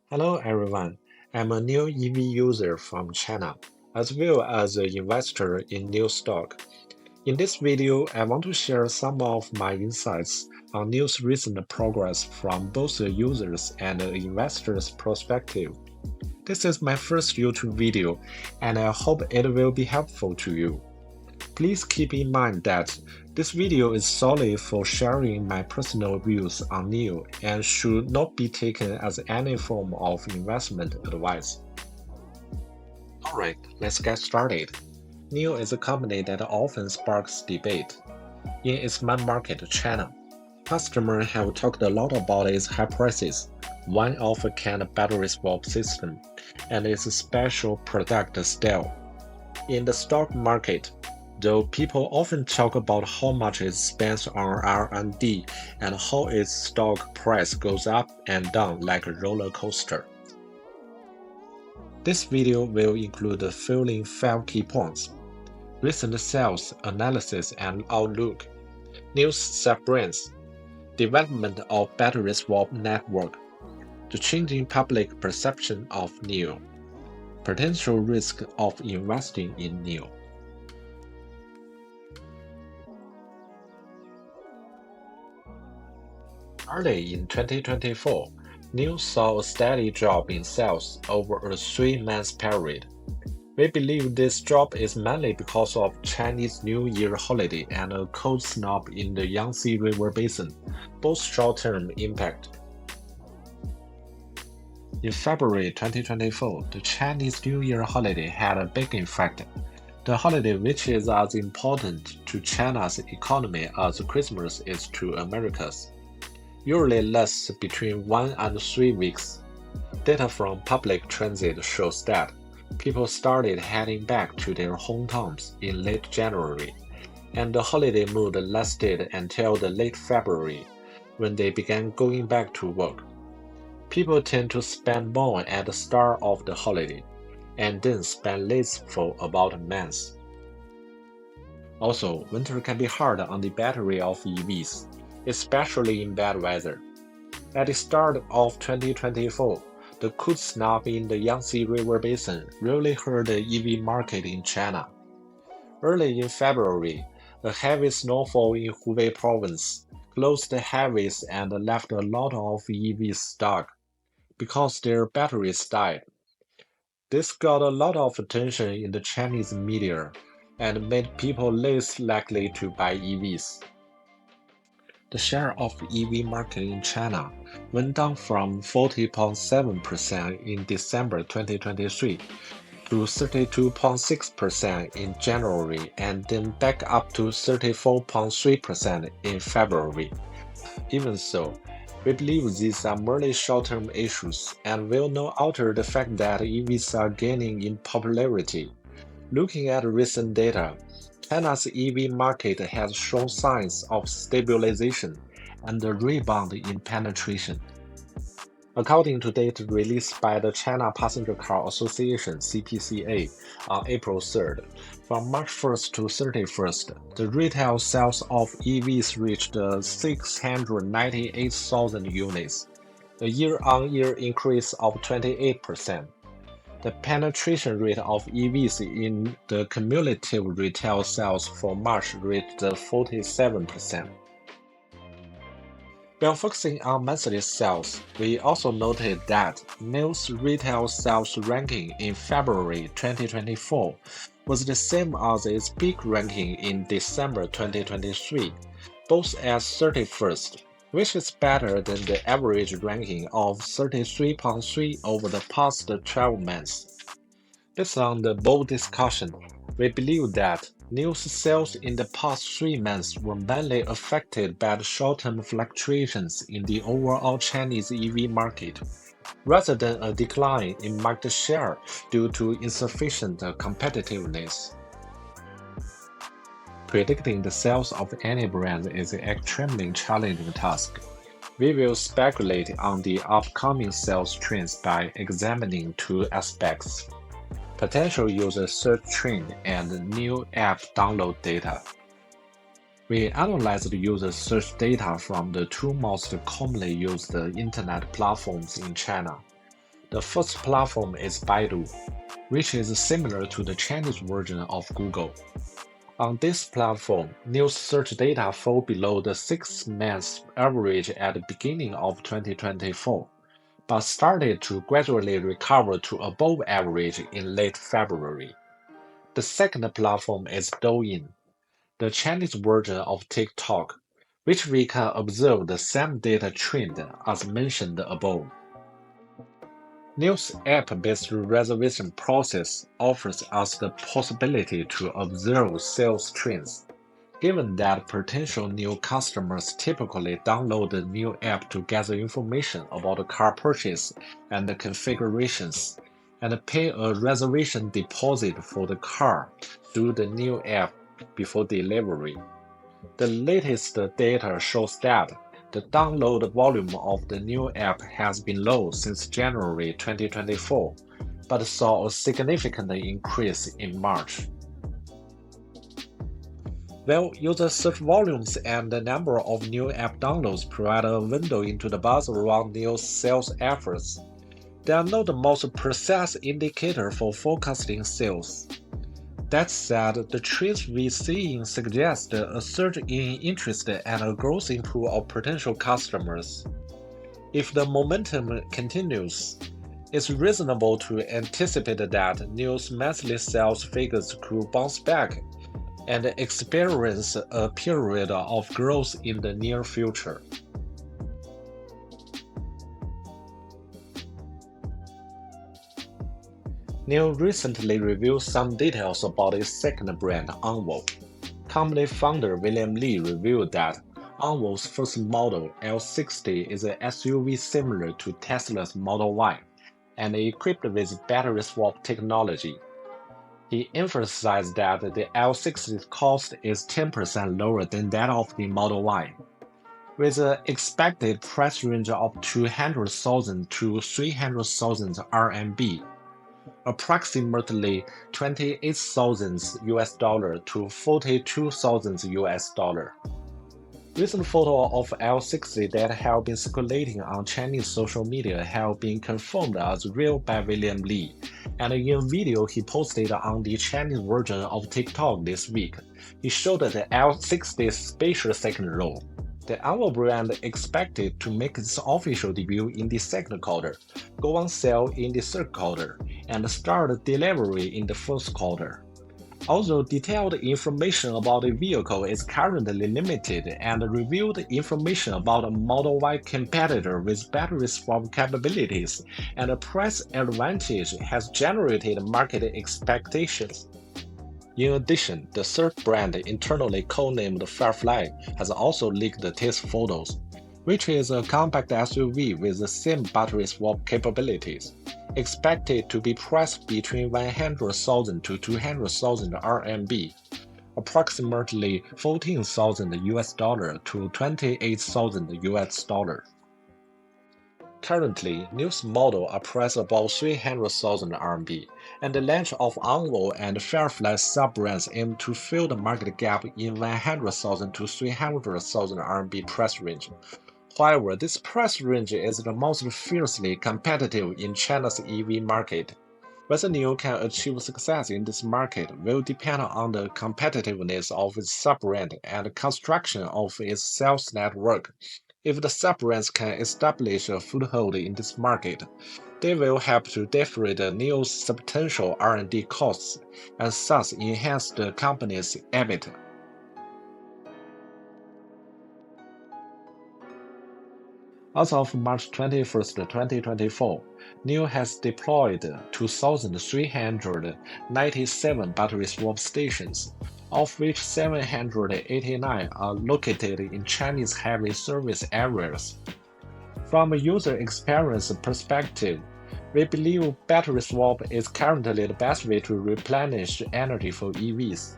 Hello everyone, I'm a new EV user from China, as well as an investor in NIO stock. In this video, I want to share some of my insights on NIO's recent progress from both a user's and an investor's perspective. This is my first YouTube video, and I hope it will be helpful to you. Please keep in mind that this video is solely for sharing my personal views on NIO and should not be taken as any form of investment advice. Alright, let's get started. NIO is a company that often sparks debate. In its main market, China, customers have talked a lot about its high prices, one-of-a-kind battery swap system, and its special product style. In the stock market, though, people often talk about how much it spends on R&D and how its stock price goes up and down like a roller coaster. This video will include the following 5 key points: recent sales, analysis and outlook, NIO's sub-brands, development of battery swap network, the changing public perception of NIO, potential risk of investing in NIO. Early in 2024, NIO saw a steady drop in sales over a 3-month period. We believe this drop is mainly because of Chinese New Year holiday and a cold snap in the Yangtze River Basin, both short-term impact. In February 2024, the Chinese New Year holiday had a big effect. The holiday, which is as important to China's economy as Christmas is to America's, usually lasts between 1 and 3 weeks. Data from public transit shows that people started heading back to their hometowns in late January, and the holiday mood lasted until the late February, when they began going back to work. People tend to spend more at the start of the holiday, and then spend less for about a month. Also, winter can be hard on the battery of EVs, especially in bad weather. At the start of 2024, the cold snap in the Yangtze River Basin really hurt the EV market in China. Early in February, a heavy snowfall in Hubei province closed the highways and left a lot of EVs stuck because their batteries died. This got a lot of attention in the Chinese media and made people less likely to buy EVs. The share of EV market in China went down from 40.7% in December 2023 to 32.6% in January and then back up to 34.3% in February. Even so, we believe these are merely short-term issues and will not alter the fact that EVs are gaining in popularity. Looking at recent data, China's EV market has shown signs of stabilization and a rebound in penetration. According to data released by the China Passenger Car Association (CPCA) on April 3rd, from March 1st to 31st, the retail sales of EVs reached 698,000 units, a year-on-year increase of 28%. The penetration rate of EVs in the cumulative retail sales for March reached 47%. While focusing on monthly sales, we also noted that NIO's retail sales ranking in February 2024 was the same as its peak ranking in December 2023, both at 31st, which is better than the average ranking of 33.3 over the past 12 months. Based on the bold discussion, we believe that NIO's sales in the past 3 months were mainly affected by the short-term fluctuations in the overall Chinese EV market, rather than a decline in market share due to insufficient competitiveness. Predicting the sales of any brand is an extremely challenging task. We will speculate on the upcoming sales trends by examining 2 aspects: potential user search trend and new app download data. We analyzed user search data from the 2 most commonly used internet platforms in China, The first platform is Baidu, which is similar to the Chinese version of Google. On this platform, news search data fall below the 6-month average at the beginning of 2024, but started to gradually recover to above average in late February. The second platform is Douyin, the Chinese version of TikTok, which we can observe the same data trend as mentioned above. News app-based reservation process offers us the possibility to observe sales trends, given that potential new customers typically download the new app to gather information about the car purchase and the configurations, and pay a reservation deposit for the car through the new app before delivery. The latest data shows that the download volume of the new app has been low since January 2024, but saw a significant increase in March. While user search volumes and the number of new app downloads provide a window into the buzz around new sales efforts, they are not the most precise indicator for forecasting sales. That said, the trends we're seeing suggest a surge in interest and a growth in pool of potential customers. If the momentum continues, it's reasonable to anticipate that news monthly sales figures could bounce back and experience a period of growth in the near future. NIO recently revealed some details about its second brand, Onvo. Company founder William Li revealed that Onvo's first model, L60, is an SUV similar to Tesla's Model Y and equipped with battery swap technology. He emphasized that the L60's cost is 10% lower than that of the Model Y, with an expected price range of 200,000 to 300,000 RMB. Approximately $28,000 to $42,000. Recent photos of L60 that have been circulating on Chinese social media have been confirmed as real by William Li, and in a video he posted on the Chinese version of TikTok this week, he showed the L60's spacious second row. The Onvo brand expected to make its official debut in the second quarter, go on sale in the third quarter, and start delivery in the fourth quarter. Although detailed information about the vehicle is currently limited and revealed information about a Model Y competitor with battery swap capabilities and a price advantage has generated market expectations. In addition, the third brand, internally codenamed Firefly, has also leaked test photos, which is a compact SUV with the same battery swap capabilities, expected to be priced between 100,000 to 200,000 RMB, approximately $14,000 to $28,000. Currently, news models are priced above 300,000 RMB, and the launch of Onvo and Firefly sub-brands aim to fill the market gap in 100,000 to 300,000 RMB price range. However, this price range is the most fiercely competitive in China's EV market. Whether NIO can achieve success in this market will depend on the competitiveness of its sub-brand and construction of its sales network. If the sub-brands can establish a foothold in this market, they will help to defray NIO's substantial R&D costs and thus enhance the company's EBIT. As of March 21, 2024, NIO has deployed 2,397 battery swap stations, of which 789 are located in Chinese heavy service areas. From a user experience perspective, we believe battery swap is currently the best way to replenish energy for EVs.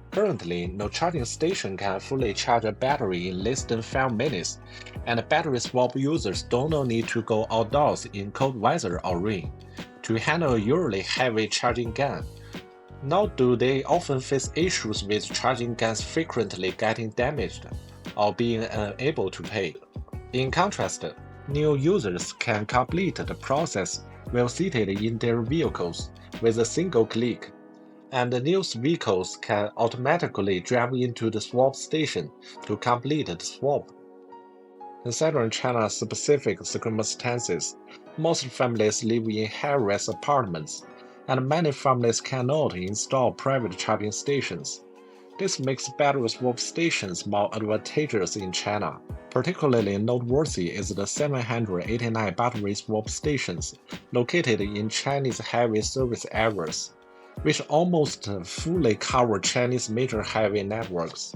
Currently, no charging station can fully charge a battery in less than 5 minutes, and battery swap users don't need to go outdoors in cold weather or rain to handle a usually heavy charging gun. Nor do they often face issues with charging guns frequently getting damaged or being unable to pay. In contrast, new users can complete the process while seated in their vehicles with a single click, and the news vehicles can automatically drive into the swap station to complete the swap. Considering China's specific circumstances, most families live in high-rise apartments, and many families cannot install private charging stations. This makes battery swap stations more advantageous in China. Particularly noteworthy is the 789 battery swap stations located in Chinese highway service areas, which almost fully cover Chinese major highway networks.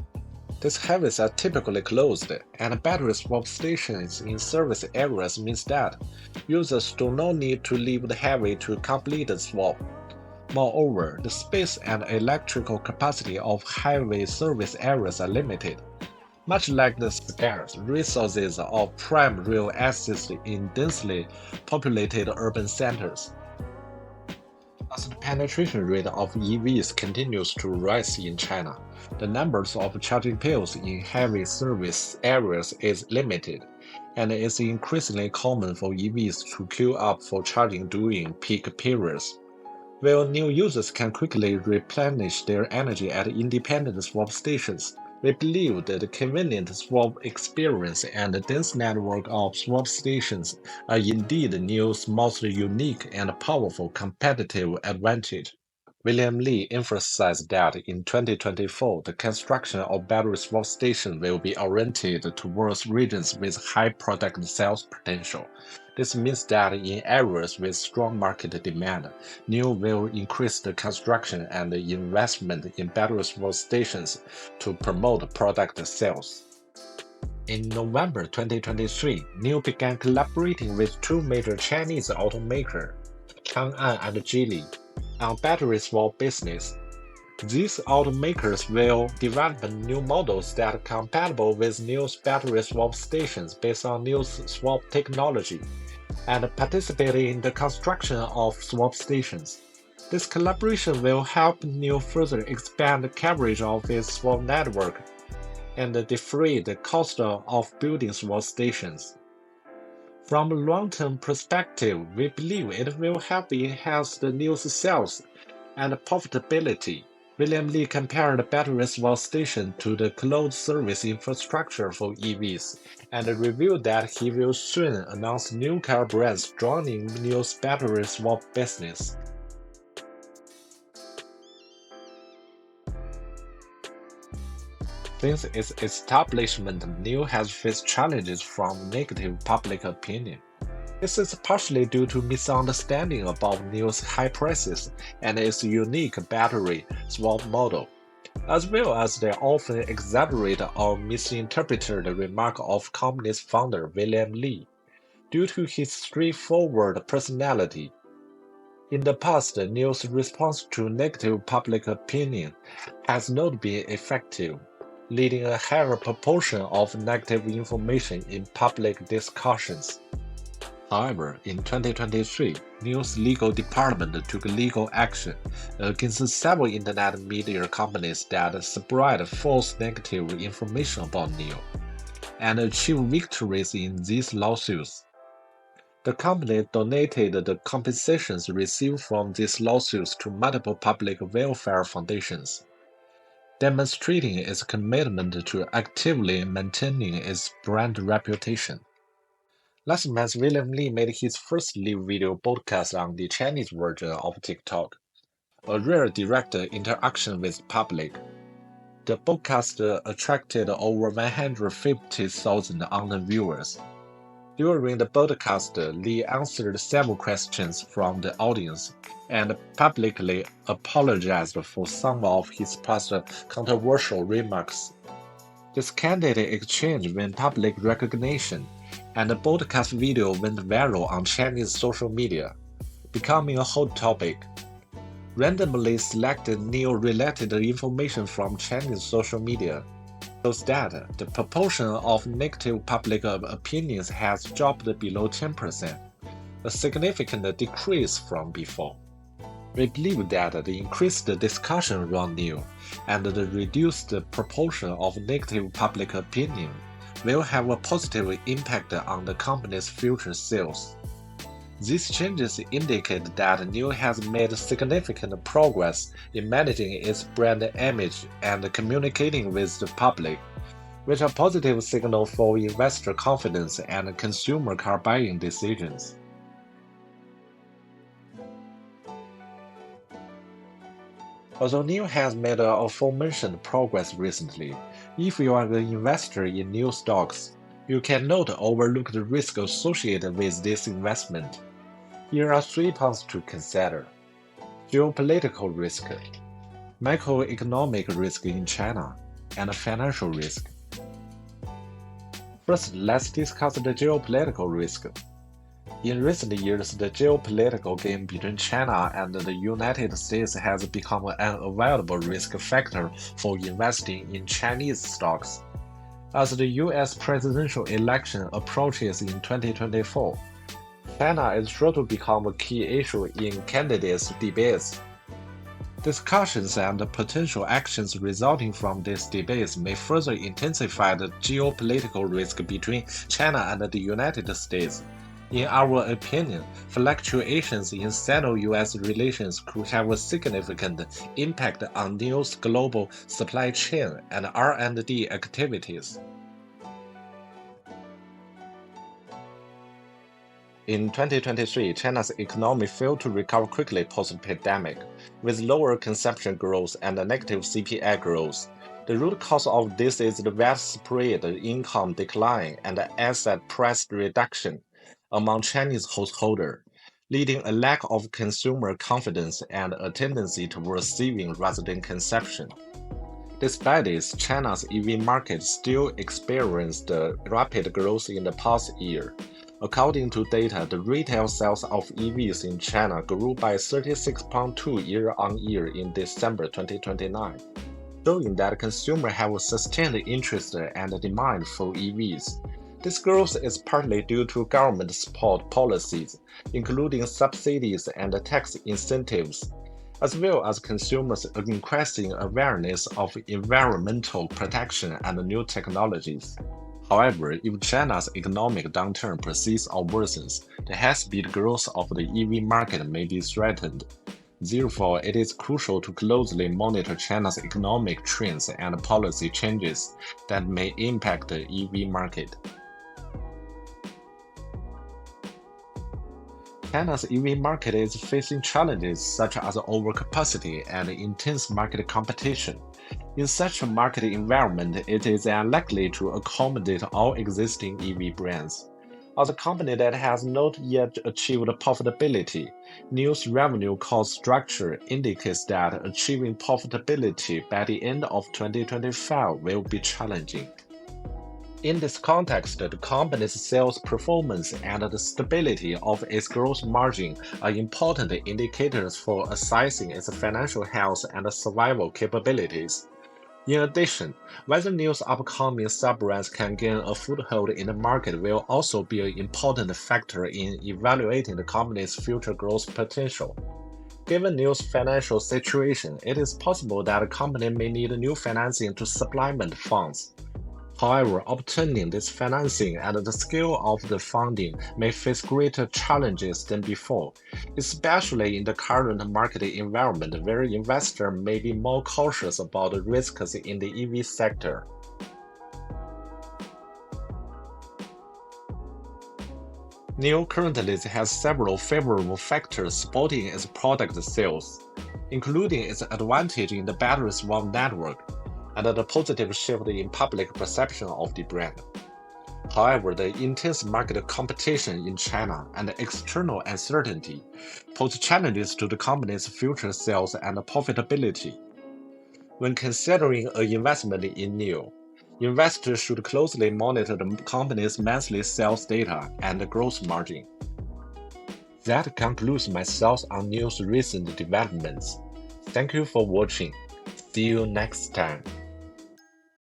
These highways are typically closed, and battery swap stations in service areas means that users do not need to leave the highway to complete the swap. Moreover, the space and electrical capacity of highway service areas are limited, much like the scarce resources of prime rail access in densely populated urban centers. As the penetration rate of EVs continues to rise in China, the numbers of charging pills in heavy service areas is limited, and it is increasingly common for EVs to queue up for charging during peak periods. While new users can quickly replenish their energy at independent swap stations, we believe that the convenient swap experience and the dense network of swap stations are indeed NIO's most unique and powerful competitive advantage. William Li emphasized that in 2024, the construction of battery swap stations will be oriented towards regions with high product sales potential. This means that in areas with strong market demand, NIO will increase the construction and the investment in battery swap stations to promote product sales. In November 2023, NIO began collaborating with two major Chinese automakers, Chang'an and Geely, on battery swap business. These automakers will develop new models that are compatible with NIO's battery swap stations based on NIO's swap technology, and participate in the construction of swap stations. This collaboration will help NIO further expand the coverage of its swap network and defray the cost of building swap stations. From a long-term perspective, we believe it will help enhance the NIO's sales and profitability. William Li compared the battery swap station to the cloud service infrastructure for EVs, and revealed that he will soon announce new car brands joining NIO's battery swap business. Since its establishment, NIO has faced challenges from negative public opinion. This is partially due to misunderstanding about NIO's high prices and its unique battery swap model, as well as the often exaggerated or misinterpreted remark of company's founder William Li, due to his straightforward personality. In the past, NIO's response to negative public opinion has not been effective, leading a higher proportion of negative information in public discussions. However, in 2023, NIO's legal department took legal action against several internet media companies that spread false negative information about NIO, and achieved victories in these lawsuits. The company donated the compensations received from these lawsuits to multiple public welfare foundations, demonstrating its commitment to actively maintaining its brand reputation. Last month, William Li made his first live video broadcast on the Chinese version of TikTok, a rare direct interaction with public. The broadcast attracted over 150,000 online viewers. During the broadcast, Li answered several questions from the audience and publicly apologized for some of his past controversial remarks. This candid exchange won public recognition, and the broadcast video went viral on Chinese social media, becoming a hot topic. Randomly selected NIO-related information from Chinese social media shows that the proportion of negative public opinions has dropped below 10%, a significant decrease from before. We believe that the increased discussion around NIO and the reduced proportion of negative public opinion will have a positive impact on the company's future sales. These changes indicate that NIO has made significant progress in managing its brand image and communicating with the public, which are positive signal for investor confidence and consumer car buying decisions. Although NIO has made aforementioned progress recently, if you are an investor in NIO stocks, you cannot overlook the risk associated with this investment. Here are 3 points to consider: geopolitical risk, macroeconomic risk in China, and financial risk. First, let's discuss the geopolitical risk. In recent years, the geopolitical game between China and the United States has become an available risk factor for investing in Chinese stocks. As the US presidential election approaches in 2024, China is sure to become a key issue in candidates' debates. Discussions and potential actions resulting from these debates may further intensify the geopolitical risk between China and the United States. In our opinion, fluctuations in Sino-US relations could have a significant impact on NIO's global supply chain and R&D activities. In 2023, China's economy failed to recover quickly post-pandemic, with lower consumption growth and negative CPI growth. The root cause of this is the widespread income decline and asset price reduction among Chinese householders, leading a lack of consumer confidence and a tendency towards saving rather than consumption. Despite this, China's EV market still experienced rapid growth in the past year. According to data, the retail sales of EVs in China grew by 36.2% year-on-year in December 2029, showing that consumers have a sustained interest and demand for EVs. This growth is partly due to government support policies, including subsidies and tax incentives, as well as consumers' increasing awareness of environmental protection and new technologies. However, if China's economic downturn persists or worsens, the high-speed growth of the EV market may be threatened. Therefore, it is crucial to closely monitor China's economic trends and policy changes that may impact the EV market. China's EV market is facing challenges such as overcapacity and intense market competition. In such a market environment, it is unlikely to accommodate all existing EV brands. As a company that has not yet achieved profitability, NIO's revenue cost structure indicates that achieving profitability by the end of 2025 will be challenging. In this context, the company's sales performance and the stability of its gross margin are important indicators for assessing its financial health and survival capabilities. In addition, whether NIO's upcoming sub-brands can gain a foothold in the market will also be an important factor in evaluating the company's future growth potential. Given NIO's financial situation, it is possible that the company may need new financing to supplement funds. However, obtaining this financing and the scale of the funding may face greater challenges than before, especially in the current market environment where investors may be more cautious about the risks in the EV sector. NIO currently has several favorable factors supporting its product sales, including its advantage in the battery swap network and the positive shift in public perception of the brand. However, the intense market competition in China and external uncertainty pose challenges to the company's future sales and profitability. When considering an investment in NIO, investors should closely monitor the company's monthly sales data and gross margin. That concludes my thoughts on NIO's recent developments. Thank you for watching. See you next time.